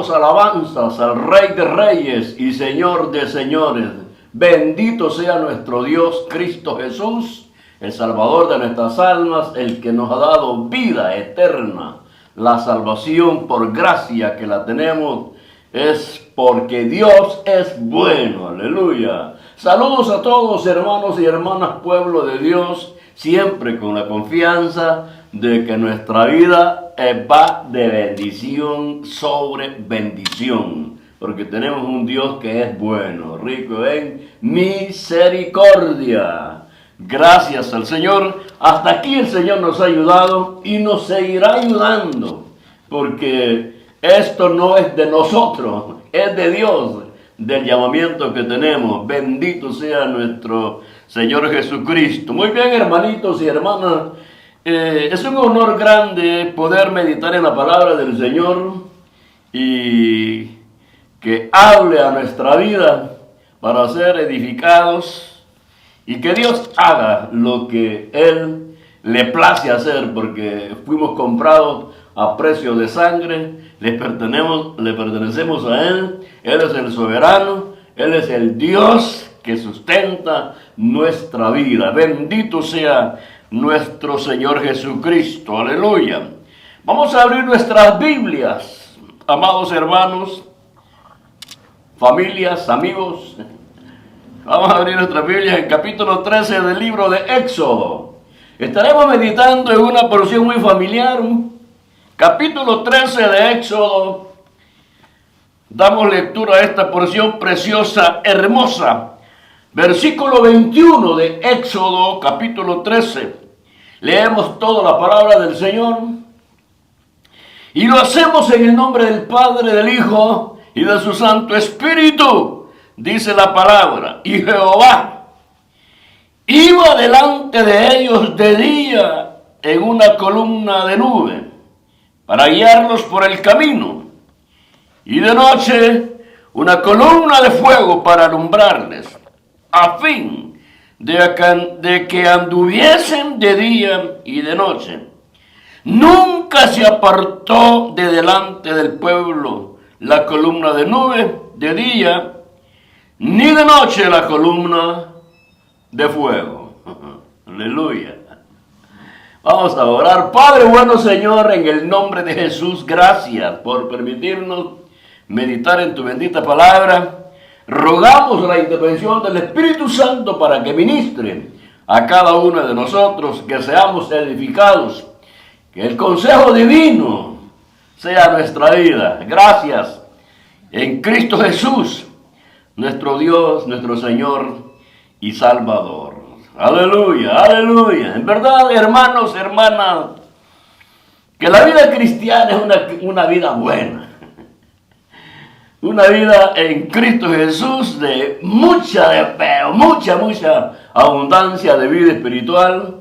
cantamos alabanzas al Rey de Reyes y Señor de Señores. Bendito sea nuestro Dios, Cristo Jesús, el Salvador de nuestras almas, el que nos ha dado vida eterna. La salvación por gracia que la tenemos es porque Dios es bueno. Aleluya. Saludos a todos, hermanos y hermanas, pueblo de Dios, siempre con la confianza de que nuestra vida va de bendición sobre bendición, porque tenemos un Dios que es bueno, rico en misericordia. Gracias al Señor. Hasta aquí el Señor nos ha ayudado y nos seguirá ayudando, porque esto no es de nosotros, es de Dios, del llamamiento que tenemos. Bendito sea nuestro Señor Jesucristo. Muy bien, hermanitos y hermanas, es un honor grande poder meditar en la palabra del Señor y que hable a nuestra vida para ser edificados y que Dios haga lo que Él le place hacer, porque fuimos comprados a precio de sangre, le pertenecemos a Él. Él es el soberano, Él es el Dios que sustenta nuestra vida. Bendito sea nuestro Señor Jesucristo. Aleluya. Vamos a abrir nuestras Biblias, amados hermanos, familias, amigos. Vamos a abrir nuestras Biblias en capítulo 13 del libro de Éxodo. Estaremos meditando en una porción muy familiar. Capítulo 13 de Éxodo. Damos lectura a esta porción preciosa, hermosa. Versículo 21 de Éxodo, capítulo 13. Leemos toda la palabra del Señor. Y lo hacemos en el nombre del Padre, del Hijo y de su Santo Espíritu. Dice la palabra. Y Jehová iba delante de ellos de día en una columna de nube, para guiarlos por el camino, y de noche una columna de fuego para alumbrarles, a fin de que anduviesen de día y de noche. Nunca se apartó de delante del pueblo la columna de nube de día, ni de noche la columna de fuego. Aleluya. Vamos a orar. Padre bueno, Señor, en el nombre de Jesús, gracias por permitirnos meditar en tu bendita palabra. Rogamos la intervención del Espíritu Santo para que ministre a cada uno de nosotros, que seamos edificados, que el consejo divino sea nuestra vida. Gracias en Cristo Jesús, nuestro Dios, nuestro Señor y Salvador. Aleluya, aleluya. En verdad, hermanos, hermanas, que la vida cristiana es una vida buena. Una vida en Cristo Jesús de mucha abundancia de vida espiritual.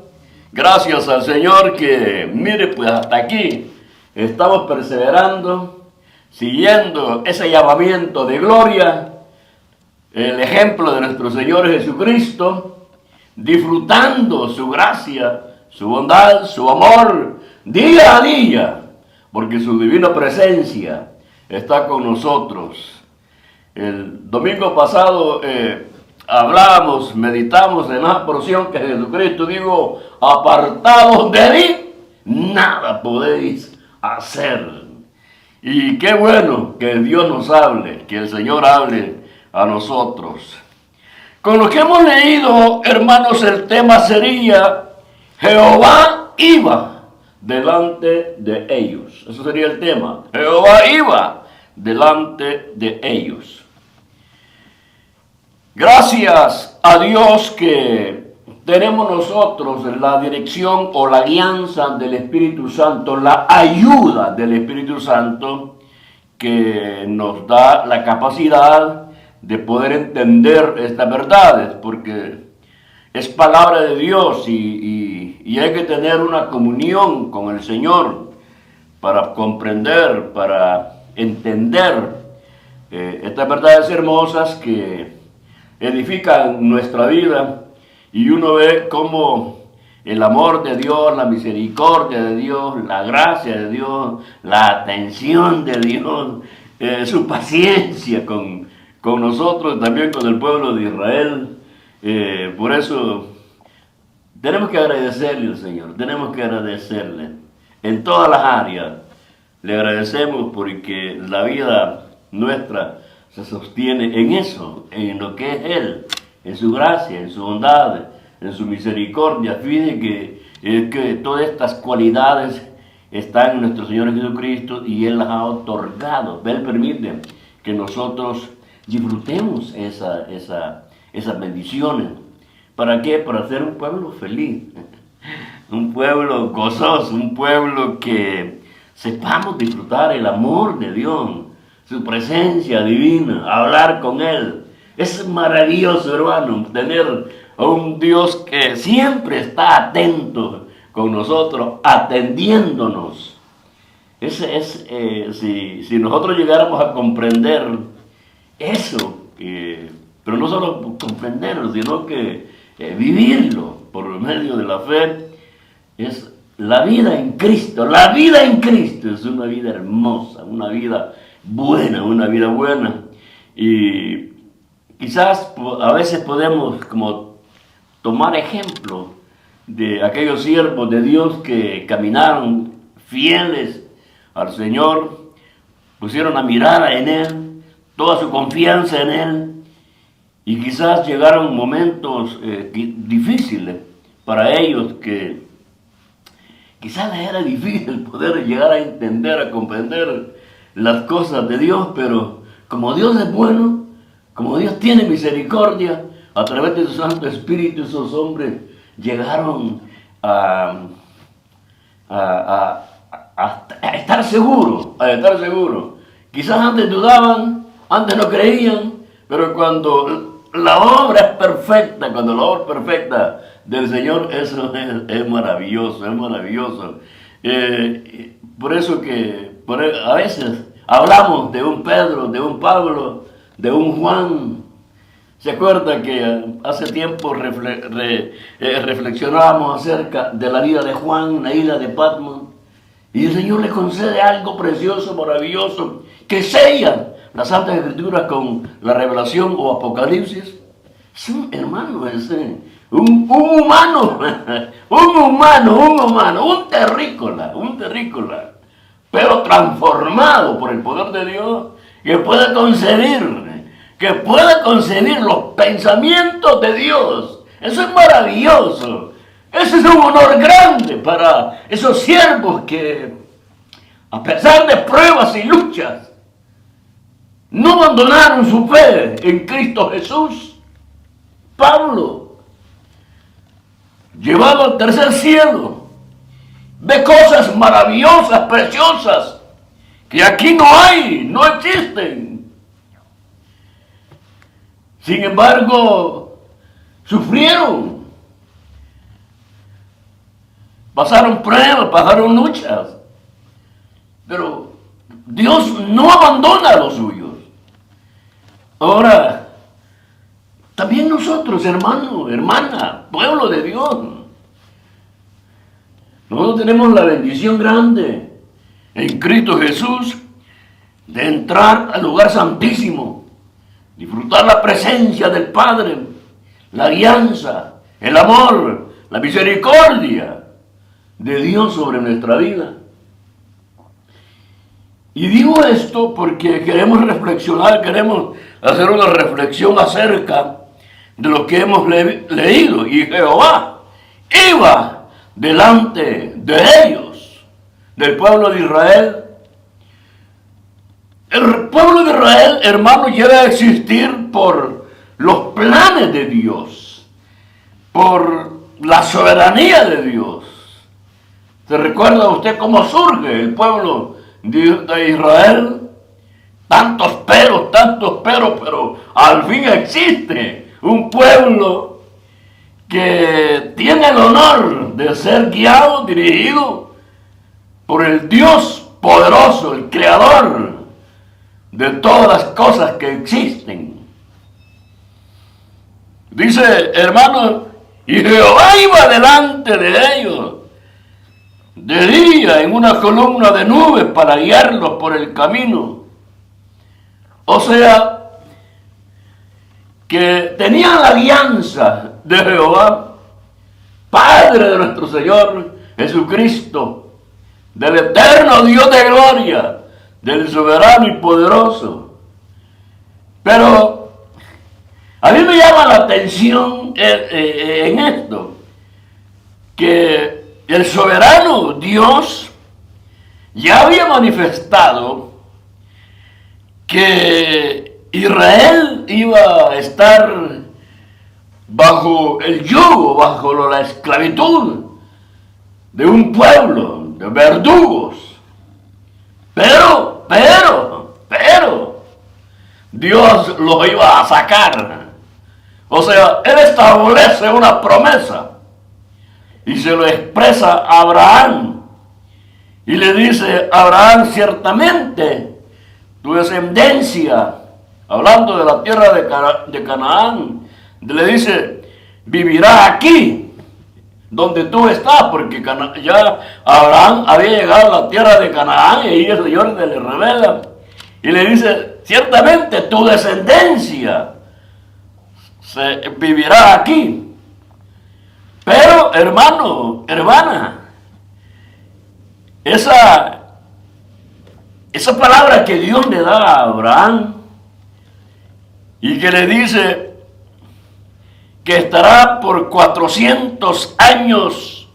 Gracias al Señor que, mire, pues hasta aquí estamos perseverando, siguiendo ese llamamiento de gloria, el ejemplo de nuestro Señor Jesucristo, disfrutando su gracia, su bondad, su amor, día a día, porque su divina presencia está con nosotros. El domingo pasado meditamos en la porción que Jesucristo dijo: apartados de mí, nada podéis hacer. Y qué bueno que Dios nos hable, que el Señor hable a nosotros. Con lo que hemos leído, hermanos, el tema sería: Jehová iba delante de ellos. Eso sería el tema. Jehová iba delante de ellos. Gracias a Dios que tenemos nosotros la dirección o la guianza del Espíritu Santo, la ayuda del Espíritu Santo, que nos da la capacidad de poder entender estas verdades, porque es palabra de Dios y hay que tener una comunión con el Señor para comprender, para entender estas verdades hermosas que edifican nuestra vida, y uno ve cómo el amor de Dios, la misericordia de Dios, la gracia de Dios, la atención de Dios su paciencia con nosotros, también con el pueblo de Israel. Por eso tenemos que agradecerle al Señor, tenemos que agradecerle en todas las áreas. Le agradecemos porque la vida nuestra se sostiene en eso, en lo que es Él, en su gracia, en su bondad, en su misericordia. Fíjense que todas estas cualidades están en nuestro Señor Jesucristo y Él las ha otorgado. Él permite que nosotros disfrutemos esas bendiciones. ¿Para qué? Para ser un pueblo feliz, un pueblo gozoso, un pueblo que sepamos disfrutar el amor de Dios, su presencia divina, hablar con Él. Es maravilloso, hermano, tener a un Dios que siempre está atento con nosotros, atendiéndonos. Si nosotros llegáramos a comprender eso, pero no solo comprenderlo, sino que vivirlo por medio de la fe, es la vida en Cristo. La vida en Cristo es una vida hermosa, una vida buena. Y quizás a veces podemos como tomar ejemplo de aquellos siervos de Dios que caminaron fieles al Señor, pusieron la mirada en Él, toda su confianza en Él, y quizás llegaron momentos difíciles para ellos, que quizás les era difícil poder llegar a entender, a comprender las cosas de Dios, pero como Dios es bueno, como Dios tiene misericordia, a través de su Santo Espíritu, esos hombres llegaron a estar seguros, Quizás antes dudaban, antes no creían, pero cuando la obra es perfecta, cuando la obra perfecta del Señor, eso es maravilloso, es maravilloso. Por eso a veces hablamos de un Pedro, de un Pablo, de un Juan. ¿Se acuerda que hace tiempo reflexionábamos acerca de la vida de Juan, la isla de Patmos? Y el Señor le concede algo precioso, maravilloso, que sella las Santas Escrituras con la revelación o Apocalipsis. Es un hermano, un humano, un terrícola, pero transformado por el poder de Dios, que puede concebir los pensamientos de Dios. Eso es maravilloso. Ese es un honor grande para esos siervos que, a pesar de pruebas y luchas, no abandonaron su fe en Cristo Jesús. Pablo, llevado al tercer cielo, ve cosas maravillosas, preciosas, que aquí no hay, no existen. Sin embargo, sufrieron, pasaron pruebas, pasaron luchas, pero Dios no abandona a los suyos. Ahora, también nosotros, hermano, hermana, pueblo de Dios, nosotros tenemos la bendición grande en Cristo Jesús de entrar al lugar santísimo, disfrutar la presencia del Padre, la alianza, el amor, la misericordia de Dios sobre nuestra vida. Y digo esto porque queremos reflexionar, queremos hacer una reflexión acerca de lo que hemos leído. Y Jehová iba delante de ellos, del pueblo de Israel. El pueblo de Israel, hermano, llega a existir por los planes de Dios, por la soberanía de Dios. ¿Se recuerda usted cómo surge el pueblo de Israel? Tantos peros, pero al fin existe un pueblo que tiene el honor de ser guiado, dirigido por el Dios poderoso, el creador de todas las cosas que existen. Dice, hermano, y Jehová iba delante de ellos de día en una columna de nubes para guiarlos por el camino, O sea, que tenían la alianza de Jehová, Padre de nuestro Señor Jesucristo, del eterno Dios de gloria, del soberano y poderoso. Pero a mí me llama la atención en esto, que el soberano Dios ya había manifestado que Israel iba a estar bajo el yugo, bajo la esclavitud de un pueblo de verdugos. Pero, Dios los iba a sacar. O sea, Él establece una promesa y se lo expresa a Abraham. Y le dice, Abraham, ciertamente tu descendencia, hablando de la tierra de Canaán, le dice, vivirá aquí, donde tú estás, porque ya Abraham había llegado a la tierra de Canaán y ahí el Señor le revela. Y le dice, ciertamente tu descendencia vivirá aquí. Pero, hermano, hermana, esa palabra que Dios le da a Abraham y que le dice que estará por 400 años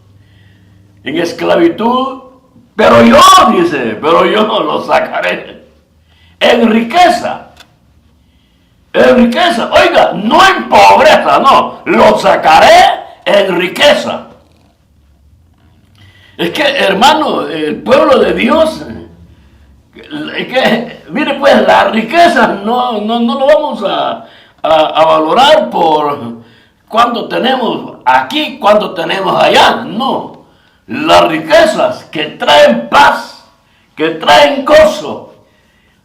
en esclavitud, pero yo lo sacaré en riqueza. En riqueza, oiga, no en pobreza, no, lo sacaré en riqueza. Es que, hermano, el pueblo de Dios, mire pues, la riqueza no lo vamos a valorar por cuánto tenemos aquí, cuánto tenemos allá. No, las riquezas que traen paz, que traen gozo,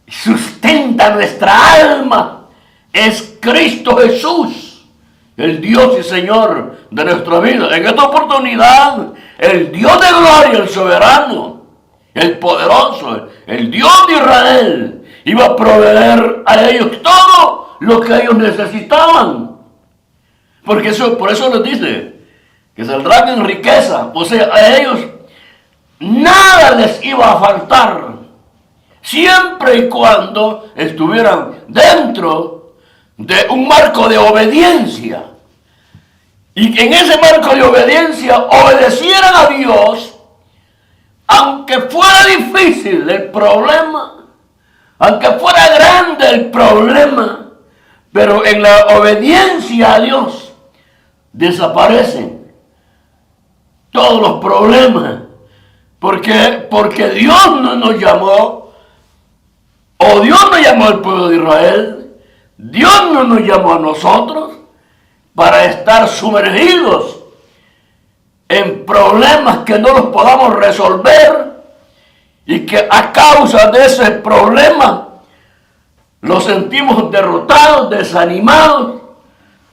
sustenta nuestra alma, es Cristo Jesús, el Dios y Señor de nuestra vida. En esta oportunidad, el Dios de gloria, el soberano, el poderoso, el Dios de Israel, iba a proveer a ellos todo lo que ellos necesitaban. Porque por eso les dice que saldrán en riqueza. O sea, a ellos nada les iba a faltar, siempre y cuando estuvieran dentro de un marco de obediencia. Y que en ese marco de obediencia obedecieran a Dios, aunque fuera difícil el problema, aunque fuera grande el problema, pero en la obediencia a Dios desaparecen todos los problemas. Porque Dios no nos llamó, o Dios no llamó al pueblo de Israel, Dios no nos llamó a nosotros para estar sumergidos en problemas que no los podamos resolver y que a causa de ese problema los sentimos derrotados, desanimados,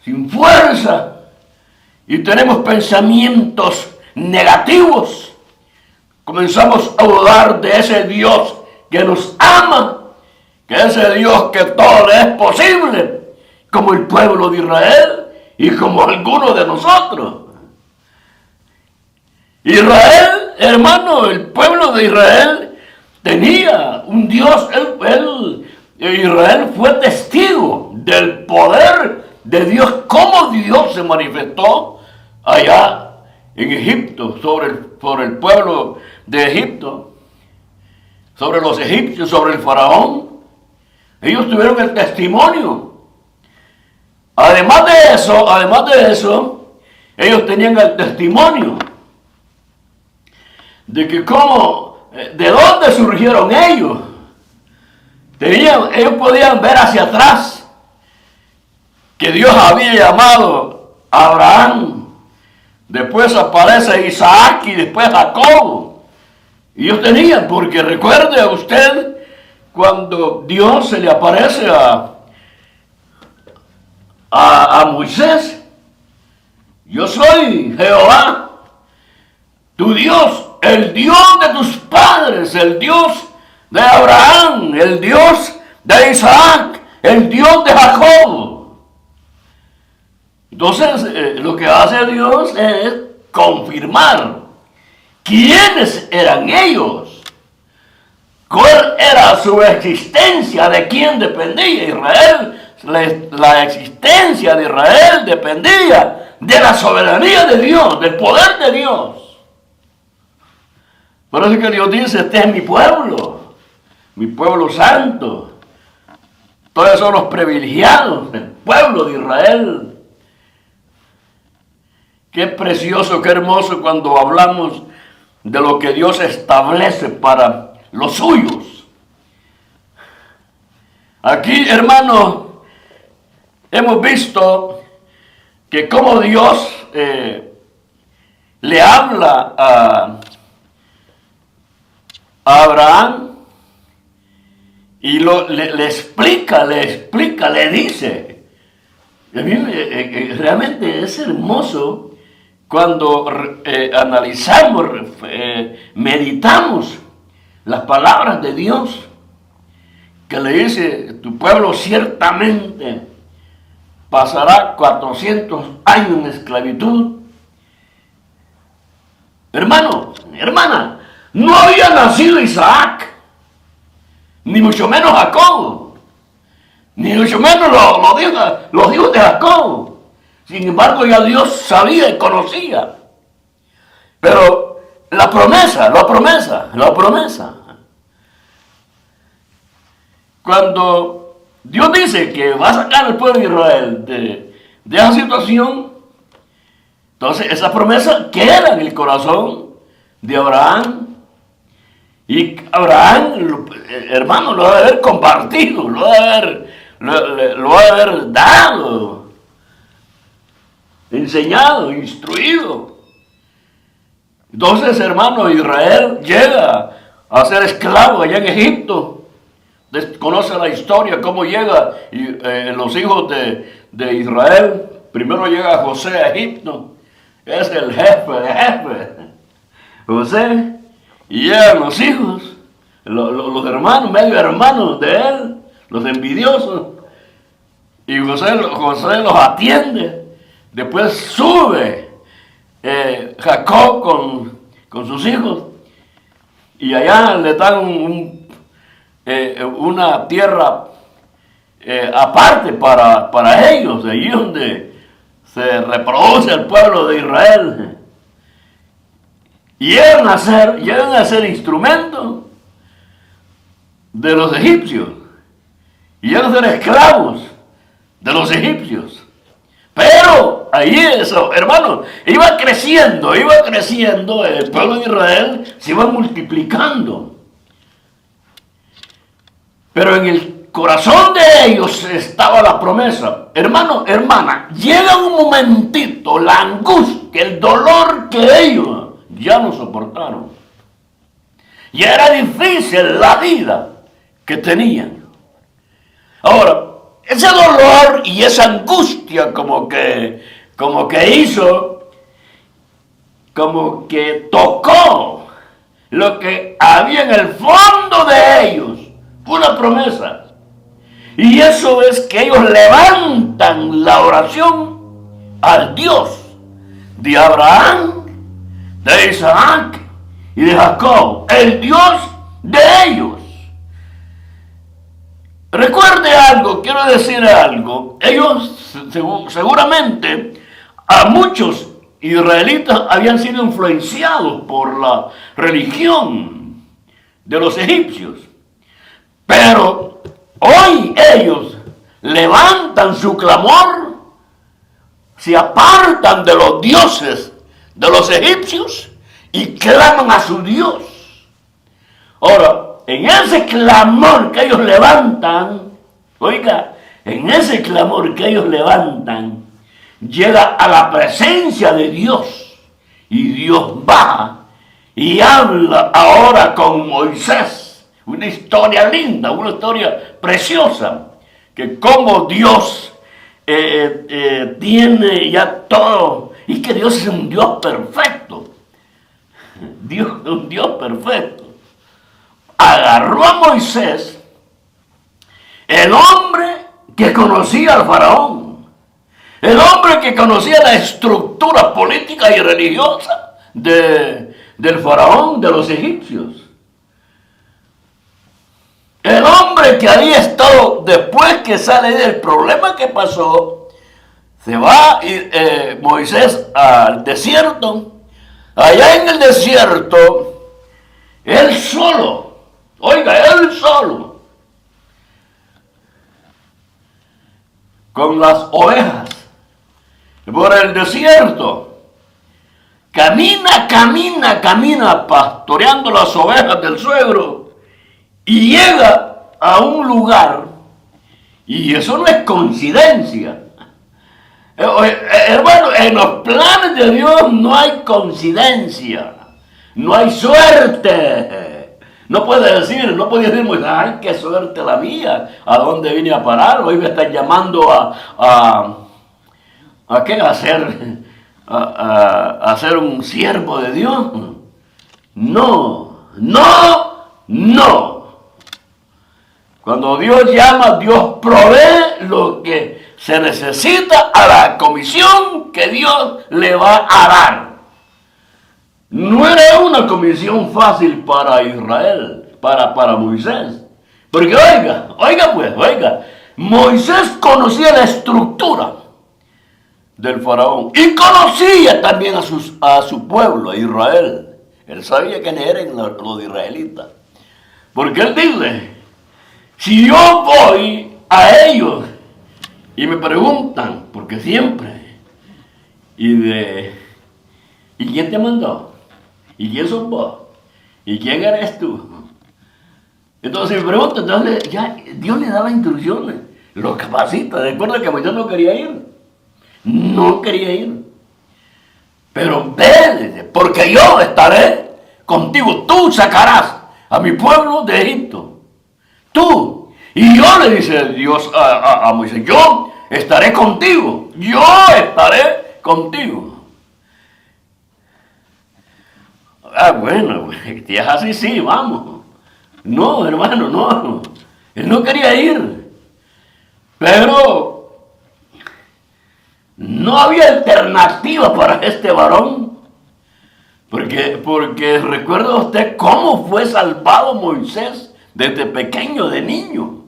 sin fuerza y tenemos pensamientos negativos. Comenzamos a dudar de ese Dios que nos ama, que ese Dios que todo le es posible, como el pueblo de Israel y como algunos de nosotros. Israel, hermano, el pueblo de Israel tenía un Dios. Israel fue testigo del poder de Dios, cómo Dios se manifestó allá en Egipto, sobre el pueblo de Egipto, sobre los egipcios, sobre el faraón. Ellos tuvieron el testimonio. Además de eso, ellos tenían el testimonio de que de dónde surgieron ellos. Ellos podían ver hacia atrás que Dios había llamado a Abraham, después aparece Isaac y después Jacob. Y ellos tenían, porque recuerde a usted cuando Dios se le aparece a Moisés: yo soy Jehová, tu Dios, el Dios de tus padres, el Dios de Abraham, el Dios de Isaac, el Dios de Jacob. Entonces, lo que hace Dios es confirmar quiénes eran ellos, cuál era su existencia, de quién dependía Israel. La existencia de Israel dependía de la soberanía de Dios, del poder de Dios. Por eso es que Dios dice, este es mi pueblo santo. Todos son los privilegiados del pueblo de Israel. Qué precioso, qué hermoso cuando hablamos de lo que Dios establece para los suyos. Aquí, hermanos, hemos visto que como Dios le habla a Abraham y le explica, le dice. A mí realmente es hermoso cuando analizamos, meditamos las palabras de Dios, que le dice, tu pueblo ciertamente pasará 400 años en esclavitud. Hermano, hermana, no había nacido Isaac, ni mucho menos Jacob, ni mucho menos los hijos de Jacob. Sin embargo, ya Dios sabía y conocía. Pero la promesa. Cuando Dios dice que va a sacar al pueblo de Israel de esa situación, entonces esa promesa queda en el corazón de Abraham. Y Abraham, hermano, lo va a haber compartido, lo va a haber dado, enseñado, instruido. Entonces, hermano, Israel llega a ser esclavo allá en Egipto. Conoce la historia, cómo llega los hijos de Israel. Primero llega José a Egipto, es el jefe de jefes, José. Y llegan los hijos, los hermanos, medio hermanos de él, los envidiosos. Y José los atiende. Después sube Jacob con sus hijos. Y allá le dan una tierra aparte para ellos. Allí donde se reproduce el pueblo de Israel. Y llegan a ser instrumentos de los egipcios. Y llegan a ser esclavos de los egipcios. Pero ahí eso, hermano, iba creciendo el pueblo de Israel, se iba multiplicando. Pero en el corazón de ellos estaba la promesa. Hermano, hermana, llega un momentito, la angustia, el dolor que ellos ya no soportaron. Y era difícil la vida que tenían. Ahora, ese dolor y esa angustia como que hizo, como que tocó lo que había en el fondo de ellos, una promesa. Y eso es que ellos levantan la oración al Dios de Abraham, de Isaac y de Jacob, el Dios de ellos. Recuerde algo, quiero decir algo. Ellos seguramente a muchos israelitas habían sido influenciados por la religión de los egipcios. Pero hoy ellos levantan su clamor, se apartan de los dioses de los egipcios y claman a su Dios. Ahora, en ese clamor que ellos levantan, oiga, en ese clamor que ellos levantan, llega a la presencia de Dios y Dios baja y habla ahora con Moisés. Una historia linda, una historia preciosa, que como Dios tiene ya todo, y que Dios es un Dios perfecto. Dios es un Dios perfecto. Agarró a Moisés El hombre que conocía al faraón. El hombre que conocía la estructura política y religiosa del faraón, de los egipcios. El hombre que había estado, después que sale del problema que pasó, se va Moisés al desierto. Allá en el desierto, él solo, oiga, él solo, con las ovejas, por el desierto, camina, pastoreando las ovejas del suegro, y llega a un lugar, y eso no es coincidencia. Hermano, en los planes de Dios no hay coincidencia, no hay suerte. No puede decir, ay, qué suerte la mía, ¿a dónde vine a parar? Hoy me están llamando ¿a qué? A ser un siervo de Dios. No. Cuando Dios llama, Dios provee lo que se necesita a la comisión que Dios le va a dar. No era una comisión fácil para Israel, para Moisés. Porque oiga, Moisés conocía la estructura del faraón y conocía también a su pueblo, a Israel. Él sabía quiénes eran los israelitas. Porque él dice, si yo voy a ellos y me preguntan, porque siempre, ¿y quién te mandó? ¿Y quién sos vos? ¿Y quién eres tú? Entonces me preguntan, entonces ya Dios le daba instrucciones, lo capacita. Recuerda que Moisés no quería ir. Pero ve, porque yo estaré contigo. Tú sacarás a mi pueblo de Egipto. Tú. Y yo le dice Dios a Moisés, yo estaré contigo. Bueno, si es así, sí, vamos. No, hermano, no. Él no quería ir. Pero no había alternativa para este varón. Porque recuerda usted cómo fue salvado Moisés desde pequeño, de niño.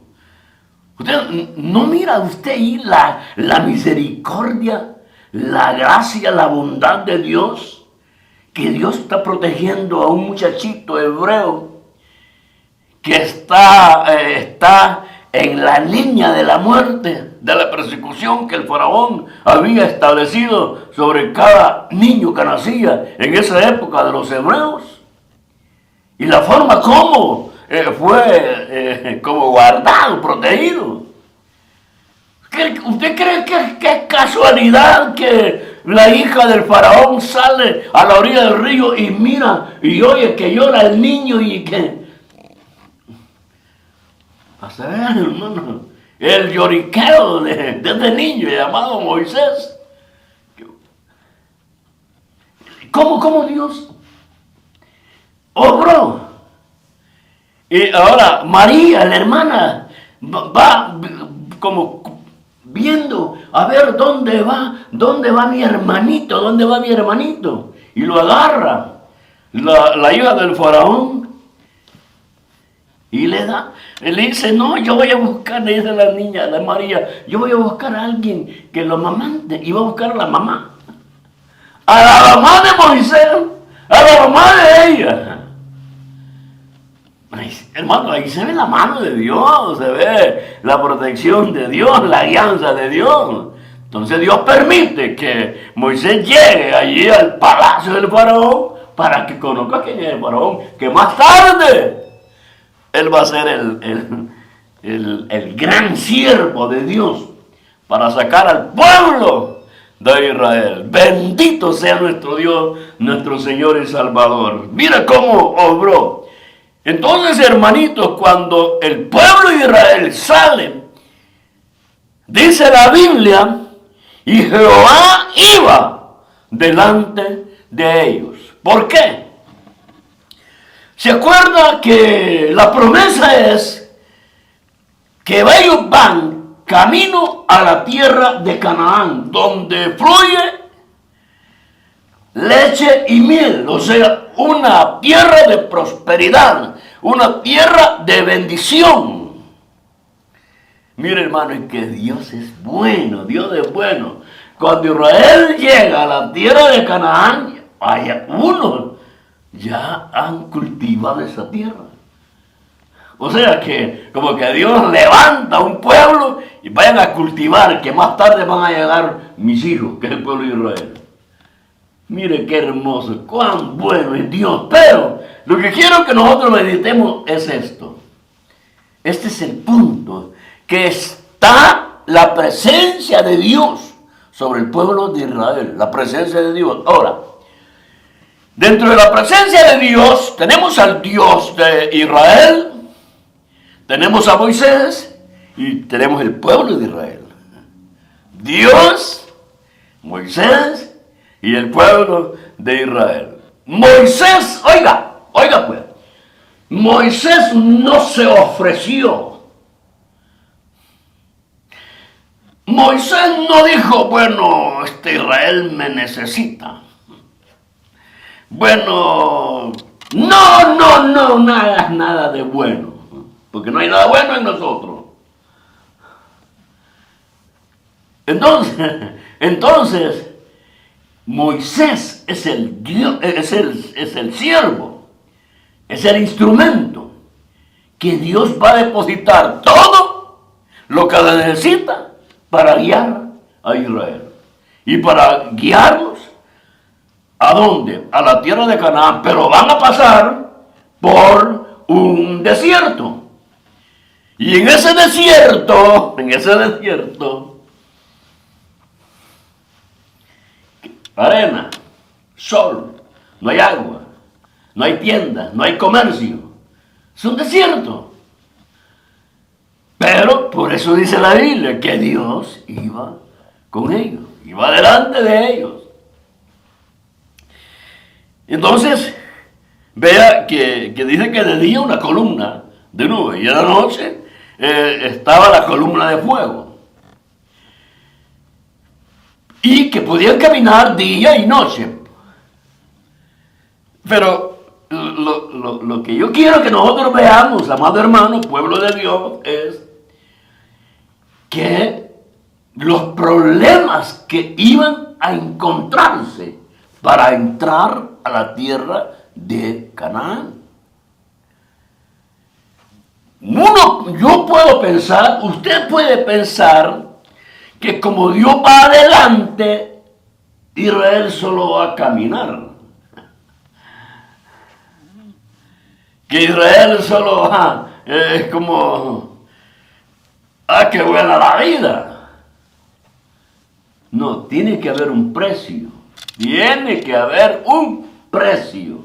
Usted no mira usted ahí la misericordia, la gracia, la bondad de Dios, que Dios está protegiendo a un muchachito hebreo que está en la línea de la muerte, de la persecución que el faraón había establecido sobre cada niño que nacía en esa época de los hebreos. Y la forma como fue como guardado, protegido. ¿Usted cree que es casualidad que la hija del faraón sale a la orilla del río y mira y oye que llora el niño y que... A saber, hermano, el lloriqueo de este niño llamado Moisés. ¿Cómo Dios obró? Y ahora María, la hermana, va como viendo a ver dónde va mi hermanito, y lo agarra la hija del faraón y le dice, no, yo voy a buscar, le dice la niña, la María, yo voy a buscar a alguien que lo amamante, y va a buscar a la mamá de Moisés, a la mamá de ella. Hermano, ahí se ve la mano de Dios, se ve la protección de Dios, la alianza de Dios. Entonces Dios permite que Moisés llegue allí al palacio del faraón para que conozca quién es el faraón, que más tarde él va a ser el gran siervo de Dios para sacar al pueblo de Israel. Bendito sea nuestro Dios, nuestro Señor y Salvador. Mira cómo obró. Entonces, hermanitos, cuando el pueblo de Israel sale, dice la Biblia, y Jehová iba delante de ellos. ¿Por qué? ¿Se acuerda que la promesa es que ellos van camino a la tierra de Canaán, donde fluye leche y miel, o sea, una tierra de prosperidad, una tierra de bendición. Mire, hermano, es que Dios es bueno, Dios es bueno. Cuando Israel llega a la tierra de Canaán, hay unos ya han cultivado esa tierra. O sea que como que Dios levanta un pueblo y vayan a cultivar, que más tarde van a llegar mis hijos, que es el pueblo de Israel. Mire qué hermoso, cuán bueno es Dios. Pero lo que quiero que nosotros meditemos es esto. Este es el punto, que está la presencia de Dios sobre el pueblo de Israel. La presencia de Dios. Ahora, dentro de la presencia de Dios tenemos al Dios de Israel, tenemos a Moisés y tenemos el pueblo de Israel. Dios, Moisés y el pueblo de Israel. Moisés, oiga pues, Moisés no se ofreció. Moisés no dijo, bueno, Israel me necesita. Bueno, no hagas nada de bueno, porque no hay nada bueno en nosotros. Entonces, Moisés es el Dios, es el siervo, es el instrumento que Dios va a depositar todo lo que le necesita para guiar a Israel y para guiarlos ¿a dónde? A la tierra de Canaán, pero van a pasar por un desierto. Y en ese desierto, arena, sol, no hay agua, no hay tiendas, no hay comercio. Es un desierto. Pero por eso dice la Biblia que Dios iba con ellos, iba delante de ellos. Entonces, vea que dice que de día una columna de nube y en la noche estaba la columna de fuego. Y que podían caminar día y noche. Pero lo que yo quiero que nosotros veamos, amado hermano, pueblo de Dios, es que los problemas que iban a encontrarse para entrar a la tierra de Canaán. Yo puedo pensar, usted puede pensar que como Dios va adelante, Israel solo va a caminar. Que Israel solo es como, qué buena la vida. No, tiene que haber un precio. Tiene que haber un precio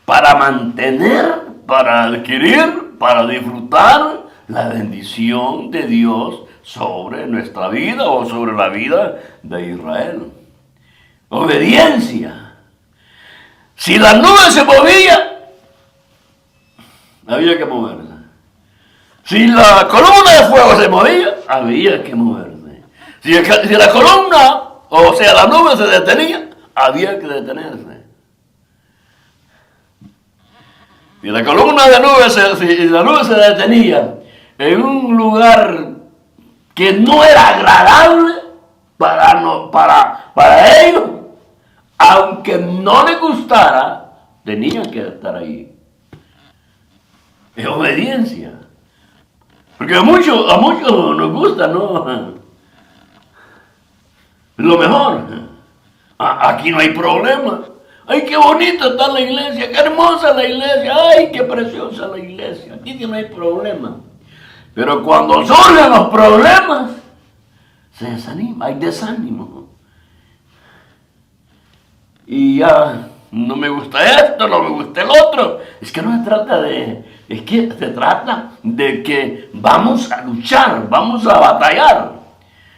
para mantener, para adquirir, para disfrutar la bendición de Dios sobre nuestra vida o sobre la vida de Israel. Obediencia. Si la nube se movía, había que moverse. Si la columna de fuego se movía, había que moverse. Si la columna, o sea, la nube se detenía, había que detenerse. Si la columna de nube si la nube se detenía en un lugar que no era agradable para ellos, aunque no les gustara, tenían que estar ahí. Es obediencia. Porque a muchos nos gusta, ¿no? Lo mejor. Aquí no hay problema. Ay, qué bonita está la iglesia, qué hermosa la iglesia, ay, qué preciosa la iglesia. Aquí no hay problema. Pero cuando surgen los problemas, se desanima, hay desánimo. Y ya, no me gusta esto, no me gusta el otro. Es que no se trata es que se trata de que vamos a luchar, vamos a batallar.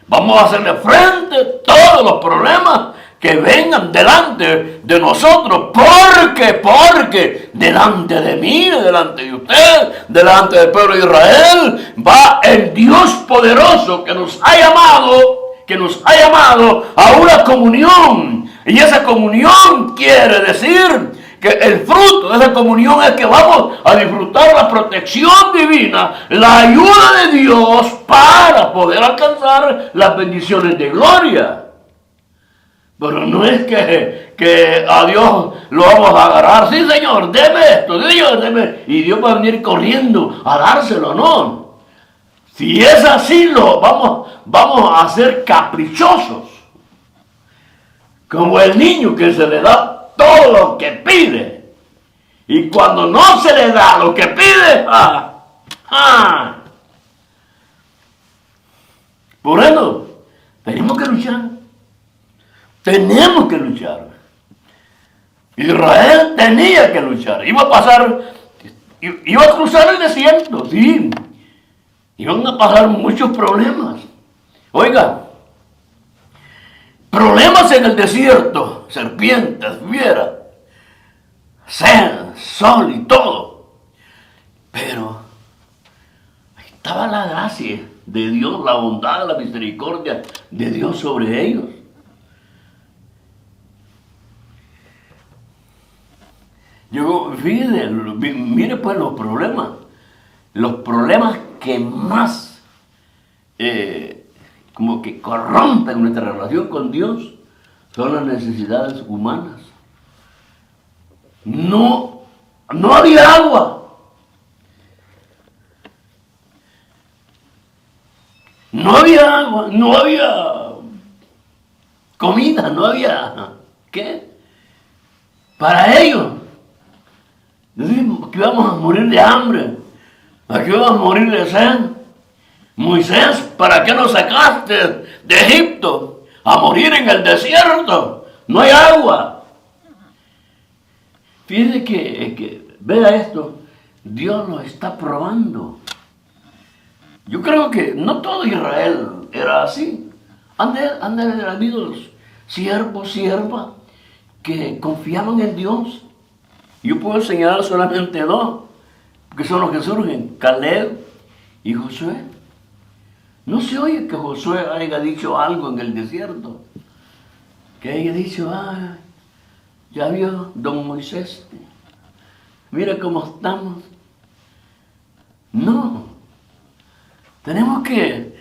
Vamos a hacerle frente a todos los problemas que vengan delante de nosotros, porque delante de mí, delante de usted, delante del pueblo de Israel, va el Dios poderoso que nos ha llamado a una comunión. Y esa comunión quiere decir que el fruto de esa comunión es que vamos a disfrutar la protección divina, la ayuda de Dios para poder alcanzar las bendiciones de gloria. Pero no es que a Dios lo vamos a agarrar. Sí, Señor, deme esto, Señor, deme. Y Dios va a venir corriendo a dárselo, no. Si es así, vamos a ser caprichosos. Como el niño que se le da todo lo que pide. Y cuando no se le da lo que pide, por eso, tenemos que luchar. Tenemos que luchar. Israel tenía que luchar. Iba a cruzar el desierto, sí. Iban a pasar muchos problemas. Oiga, problemas en el desierto, serpientes, fieras, sed, sol y todo. Pero ahí estaba la gracia de Dios, la bondad, la misericordia de Dios sobre ellos. Mire pues los problemas que más como que corrompen nuestra relación con Dios son las necesidades humanas. No había agua, no había comida, no había ¿qué? Para ellos. Que íbamos a morir de hambre, aquí íbamos a morir de sed. Moisés, ¿para qué nos sacaste de Egipto? A morir en el desierto, no hay agua. Fíjese que vea esto, Dios lo está probando. Yo creo que no todo Israel era así. Han habido siervos, siervas que confiaban en Dios. Yo puedo señalar solamente dos, que son los que surgen, Caleb y Josué. No se oye que Josué haya dicho algo en el desierto, que haya dicho, ya vio don Moisés, mira cómo estamos. No, tenemos que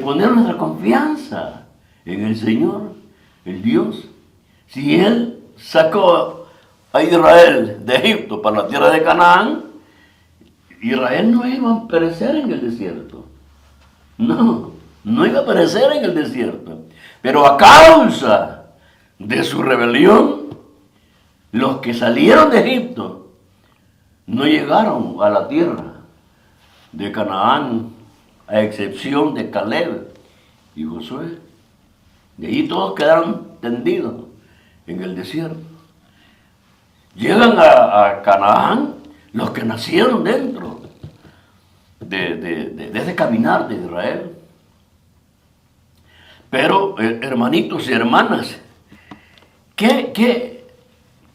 poner nuestra confianza en el Señor, el Dios. Si Él sacó a Israel de Egipto para la tierra de Canaán, Israel no iba a perecer en el desierto. No iba a perecer en el desierto. Pero a causa de su rebelión, los que salieron de Egipto no llegaron a la tierra de Canaán, a excepción de Caleb y Josué. De ahí todos quedaron tendidos en el desierto. Llegan a Canaán los que nacieron dentro de ese caminar de Israel. Pero, hermanitos y hermanas, ¿qué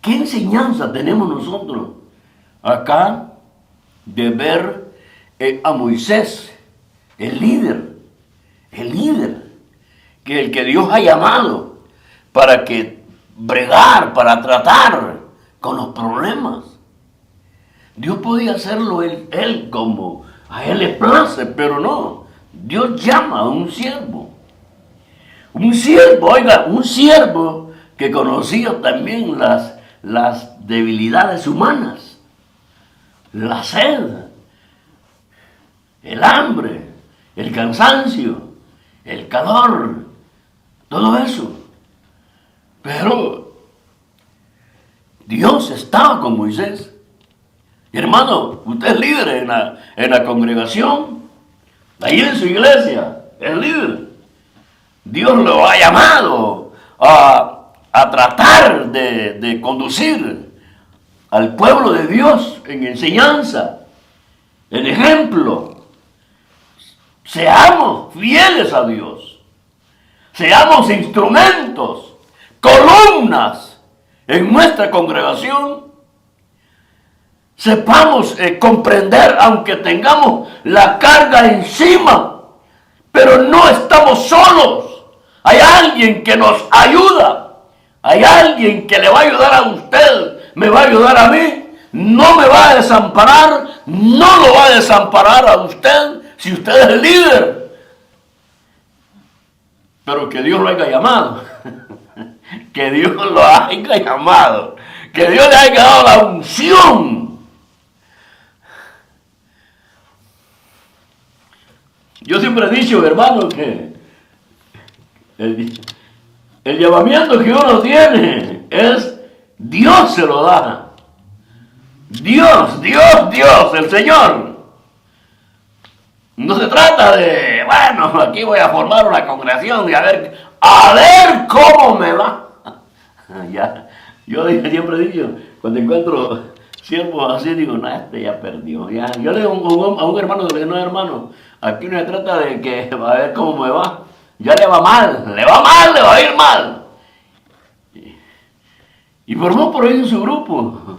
enseñanza tenemos nosotros acá de ver a Moisés, el líder, que el que Dios ha llamado para que bregar, para tratar con los problemas? Dios podía hacerlo él como a él le place, pero no. Dios llama a un siervo. Un siervo que conocía también las debilidades humanas, la sed, el hambre, el cansancio, el calor, todo eso. Pero Dios estaba con Moisés. Hermano, usted es líder en la congregación, ahí en su iglesia, es líder. Dios lo ha llamado a tratar de conducir al pueblo de Dios en enseñanza, en ejemplo. Seamos fieles a Dios. seamos instrumentos, columnas en nuestra congregación. Sepamos comprender, aunque tengamos la carga encima, pero no estamos solos. Hay alguien que nos ayuda. Hay alguien que le va a ayudar a usted, me va a ayudar a mí. No me va a desamparar, no lo va a desamparar a usted si usted es el líder. Pero que Dios lo haya llamado. Que Dios lo haya llamado. Que Dios le haya dado la unción. Yo siempre he dicho, hermano, que el llamamiento que uno tiene es Dios se lo da. Dios, el Señor. No se trata de, bueno, aquí voy a formar una congregación y a ver cómo me va. Ya, yo siempre he dicho, cuando encuentro siervos así, digo, no, este ya perdió. Ya. Yo le digo a un hermano que le digo, no, hermano, aquí no se trata de que a ver cómo me va. Ya le va mal, le va a ir mal. Y formó por ahí en su grupo.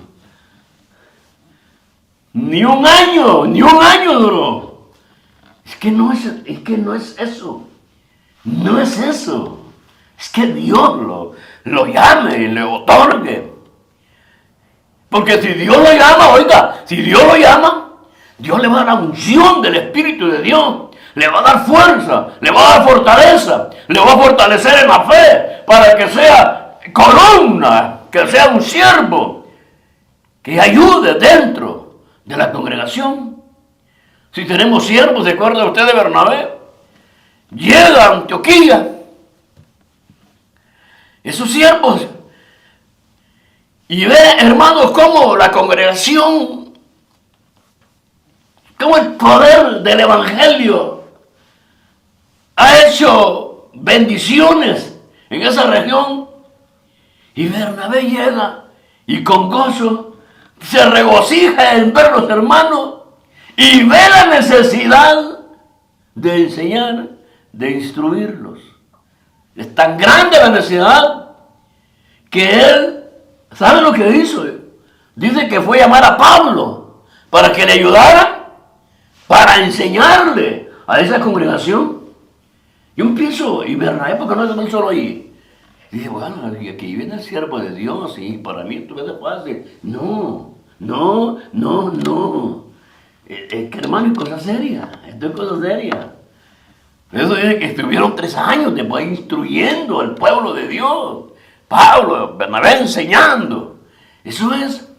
Ni un año duró. Es que no es eso. No es eso. Es que Dios lo llame y le otorgue. Porque si Dios lo llama, oiga, si Dios lo llama, Dios le va a dar la unción del Espíritu de Dios. Le va a dar fuerza, le va a dar fortaleza, le va a fortalecer en la fe para que sea columna, que sea un siervo que ayude dentro de la congregación. Si tenemos siervos, ¿se acuerda usted de Bernabé? Llega a Antioquía. Esos siervos. Y ve, hermanos, cómo la congregación, cómo el poder del Evangelio ha hecho bendiciones en esa región. Y Bernabé llega y con gozo se regocija en ver los hermanos y ve la necesidad de enseñar, de instruirlos. Es tan grande la necesidad que él, ¿sabe lo que hizo? Dice que fue a llamar a Pablo para que le ayudara, para enseñarle a esa congregación. Yo pienso, y Bernabé, porque no es solo ahí. Dice, bueno, aquí viene el siervo de Dios y para mí esto es fácil. No. Es que, hermano, es cosa seria. Esto es cosa seria. Eso dice que estuvieron 3 años después instruyendo al pueblo de Dios. Pablo, Bernabé enseñando. Eso es,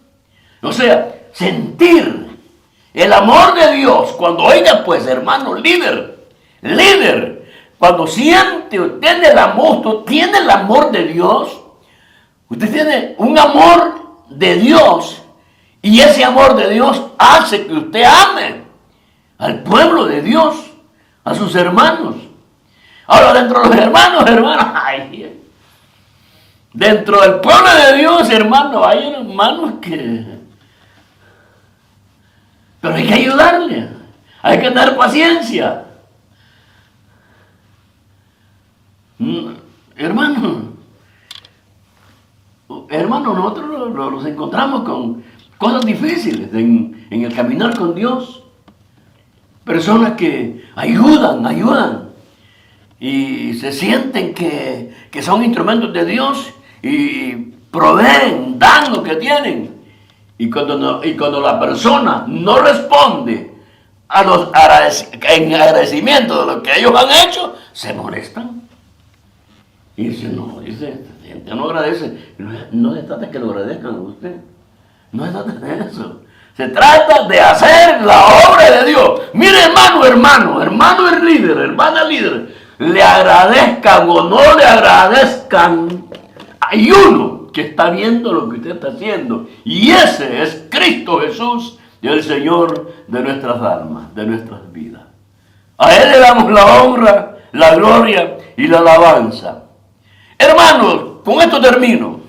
o sea, sentir el amor de Dios. Cuando oiga, pues, hermano, líder. Cuando siente, usted tiene el amor de Dios, usted tiene un amor de Dios, y ese amor de Dios hace que usted ame al pueblo de Dios, a sus hermanos. Ahora, dentro de los hermanos, ay, dentro del pueblo de Dios, hermano, hay hermanos que... Pero hay que ayudarle, hay que tener paciencia. Hermano, nosotros nos encontramos con cosas difíciles en el caminar con Dios. Personas que ayudan y se sienten que son instrumentos de Dios y proveen, dan lo que tienen. Y cuando la persona no responde en agradecimiento de lo que ellos han hecho, se molestan. Y dice, gente no agradece. No se trata de que lo agradezcan a usted. No se trata de eso. Se trata de hacer la obra de Dios. Mire, hermano es líder, hermana líder. Le agradezcan o no le agradezcan. Hay uno que está viendo lo que usted está haciendo. Y ese es Cristo Jesús, el Señor de nuestras almas, de nuestras vidas. A Él le damos la honra, la gloria y la alabanza. Hermanos, con esto termino.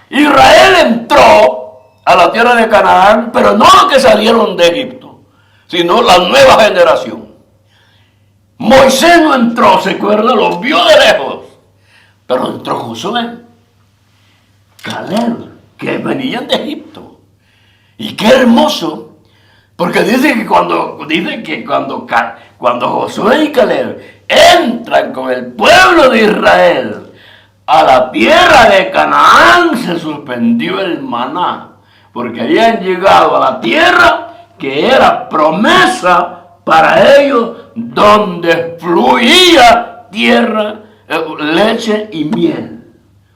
Israel entró a la tierra de Canaán, pero no los que salieron de Egipto, sino la nueva generación. Moisés no entró, se acuerda, los vio de lejos. Pero entró Josué, Caleb, que venían de Egipto. Y qué hermoso, porque dice que cuando Josué y Caleb entran con el pueblo de Israel a la tierra de Canaán, se suspendió el maná, porque habían llegado a la tierra que era promesa para ellos, donde fluía leche y miel,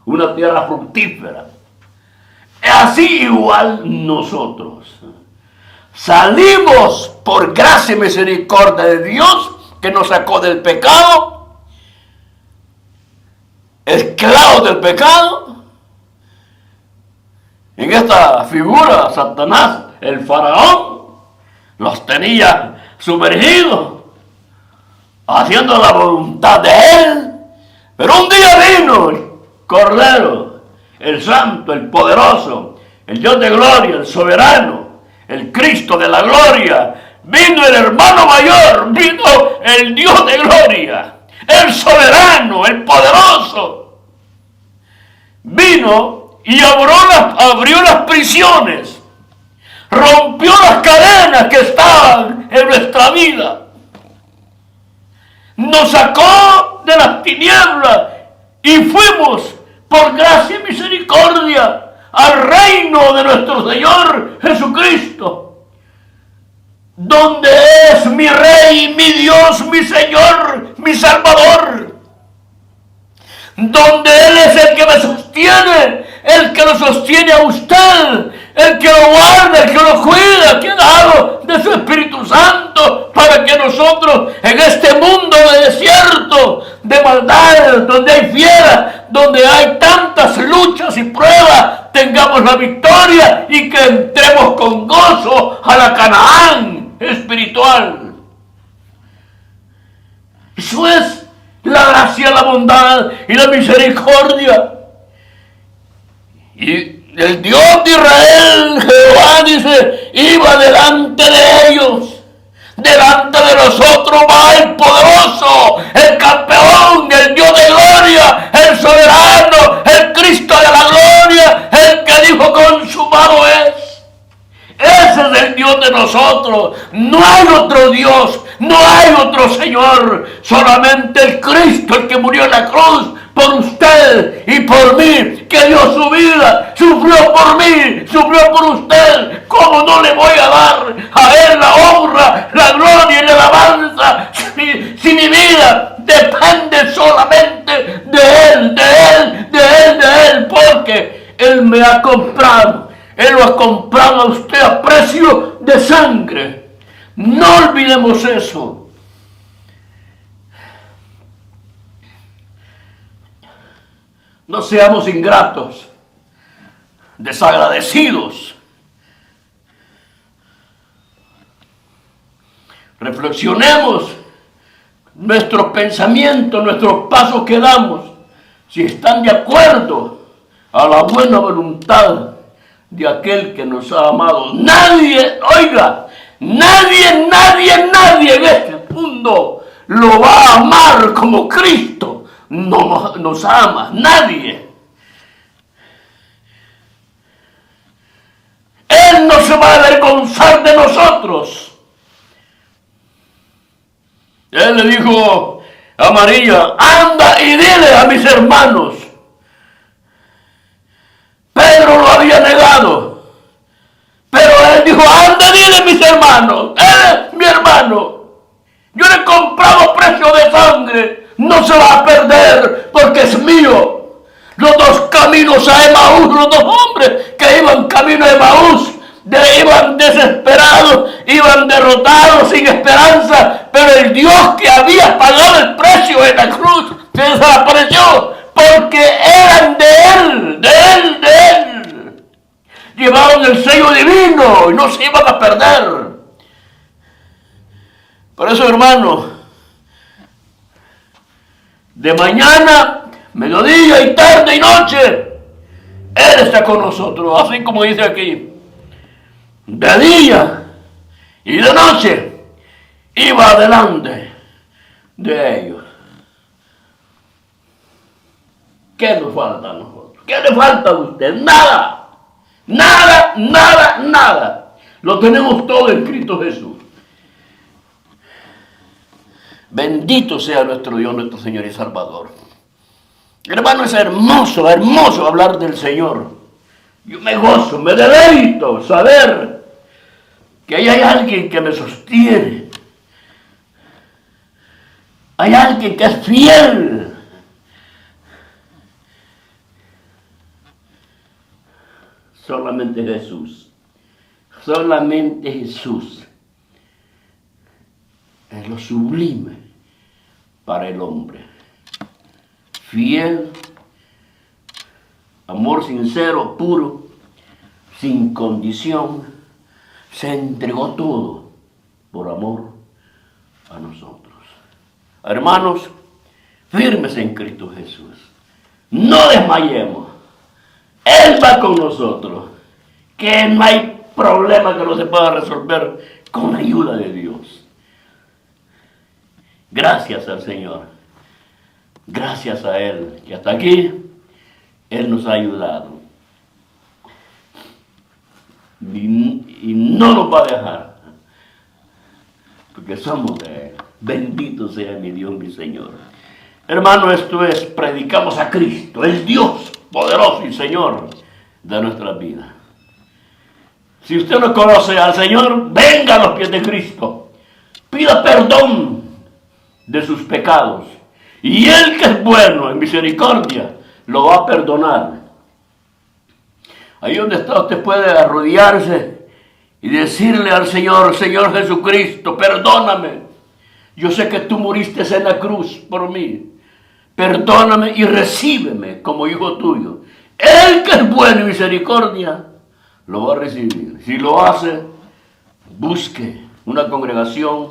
una tierra fructífera. Así igual nosotros salimos por gracia y misericordia de Dios, que nos sacó del pecado, esclavos del pecado. En esta figura, Satanás, el faraón, los tenía sumergidos, haciendo la voluntad de él. Pero un día vino el Cordero, el Santo, el Poderoso, el Dios de gloria, el soberano, el Cristo de la gloria. Vino el hermano mayor, vino el Dios de gloria, el soberano, el poderoso. Vino y abrió las prisiones, rompió las cadenas que estaban en nuestra vida. Nos sacó de las tinieblas y fuimos por gracia y misericordia al reino de nuestro Señor Jesucristo, donde es mi Rey, mi Dios, mi Señor, mi Salvador, donde Él es el que me sostiene, el que lo sostiene a usted, el que lo guarda, el que lo cuida, que ha dado de su Espíritu Santo para que nosotros en este mundo de desierto, de maldad, donde hay fieras, donde hay tantas luchas y pruebas, tengamos la victoria y que entremos con gozo a la Canaán espiritual. Eso es la gracia, la bondad y la misericordia. Y el Dios de Israel, Jehová, dice, iba delante de ellos. Delante de nosotros va el poderoso, el campeón, el Dios de gloria, el soberano, el Cristo de la gloria, el que dijo consumado es. Ese es el Dios de nosotros. No hay otro Dios, no hay otro Señor, solamente el Cristo, el que murió en la cruz por usted y por mí, que dio su vida, sufrió por mí, sufrió por usted. ¿Cómo no le voy a dar a Él la honra, la gloria y la alabanza si mi vida depende solamente de Él, de Él, de Él, de Él? Porque Él me ha comprado. Él lo ha comprado a usted a precio de sangre. No olvidemos eso. No seamos ingratos, desagradecidos. Reflexionemos nuestros pensamientos, nuestros pasos que damos, si están de acuerdo a la buena voluntad de aquel que nos ha amado. Nadie, oiga, nadie en este mundo lo va a amar como Cristo nos ama. Nadie. Él no se va a avergonzar de nosotros. Él le dijo a María, anda y dile a mis hermanos. Pedro lo había negado, pero él dijo, anda, dile a mis hermanos, él es mi hermano, yo le he comprado a precio de sangre, no se va a perder porque es mío. Los dos caminos a Emaús, los dos hombres que iban camino a Emaús, iban desesperados, iban derrotados, sin esperanza, pero el Dios que había pagado el precio en la cruz se desapareció, porque eran de Él. Llevaron el sello divino y no se iban a perder. Por eso, hermano, de mañana, mediodía y tarde y noche, Él está con nosotros, así como dice aquí. De día y de noche iba adelante de ellos. ¿Qué nos falta a nosotros? ¿Qué le falta a usted? Nada. Nada, nada, nada. Lo tenemos todo en Cristo Jesús. Bendito sea nuestro Dios, nuestro Señor y Salvador. Hermano, es hermoso, hermoso hablar del Señor. Yo me gozo, me deleito saber que ahí hay alguien que me sostiene. Hay alguien que es fiel. Solamente Jesús. Solamente Jesús es lo sublime para el hombre. Fiel, amor sincero, puro, sin condición, se entregó todo por amor a nosotros. Hermanos, firmes en Cristo Jesús. No desmayemos. Él va con nosotros. Que no hay problema que no se pueda resolver con la ayuda de Dios. Gracias al Señor. Gracias a Él. Que hasta aquí Él nos ha ayudado. Y no nos va a dejar. Porque somos de Él. Bendito sea mi Dios, mi Señor. Hermano, esto es, predicamos a Cristo, el Dios poderoso y Señor de nuestra vida. Si usted no conoce al Señor, venga a los pies de Cristo. Pida perdón de sus pecados. Y Él, que es bueno en misericordia, lo va a perdonar. Ahí donde está, usted puede arrodillarse y decirle al Señor: Señor Jesucristo, perdóname. Yo sé que tú muriste en la cruz por mí. Perdóname y recíbeme como hijo tuyo. Él, que es bueno y misericordia, lo va a recibir. Si lo hace, busque una congregación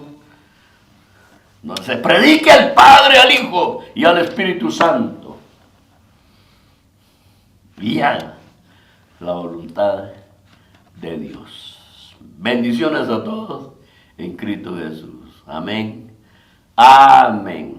donde se predique al Padre, al Hijo y al Espíritu Santo. Y haga la voluntad de Dios. Bendiciones a todos en Cristo Jesús. Amén. Amén.